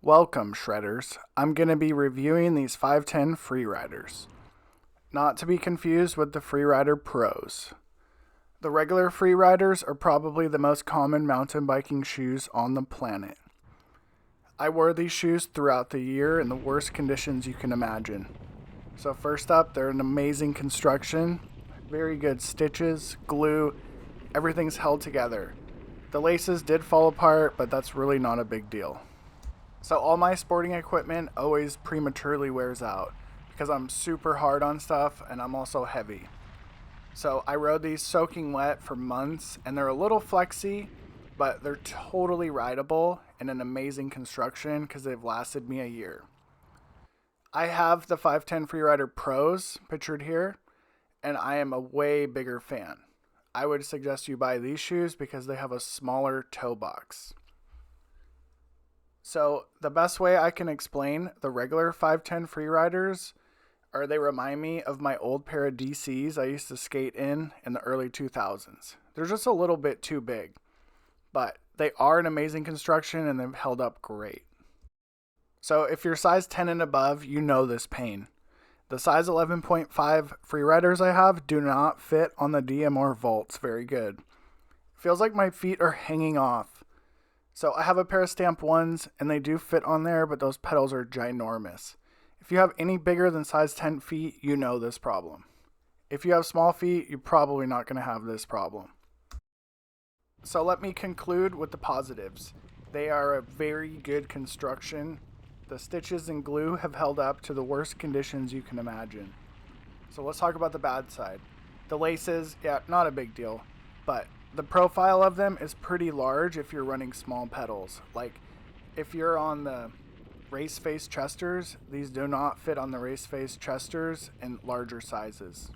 Welcome, Shredders. I'm going to be reviewing these 510 Freeriders. Not to be confused with the Freerider Pros. The regular Freeriders are probably the most common mountain biking shoes on the planet. I wore these shoes throughout the year in the worst conditions you can imagine. So first up, they're an amazing construction, very good stitches, glue, everything's held together. The laces did fall apart, but that's really not a big deal. So all my sporting equipment always prematurely wears out because I'm super hard on stuff and I'm also heavy. So I rode these soaking wet for months and they're a little flexy, but they're totally rideable and an amazing construction because they've lasted me a year. I have the 510 Freerider Pros pictured here, and I am a way bigger fan. I would suggest you buy these shoes because they have a smaller toe box. So the best way I can explain the regular 510 Freeriders are they remind me of my old pair of DCs I used to skate in the early 2000s. They're just a little bit too big, but they are an amazing construction and they've held up great. So if you're size 10 and above, you know this pain. The size 11.5 Freeriders I have do not fit on the DMR Volts very good. Feels like my feet are hanging off. So I have a pair of Stamp 1s and they do fit on there, but those pedals are ginormous. If you have any bigger than size 10 feet, you know this problem. If you have small feet, you're probably not going to have this problem. So let me conclude with the positives. They are a very good construction. The stitches and glue have held up to the worst conditions you can imagine. So let's talk about the bad side. The laces, yeah, not a big deal, but the profile of them is pretty large if you're running small pedals. Like if you're on the race face Chesters, these do not fit on the race face Chesters in larger sizes.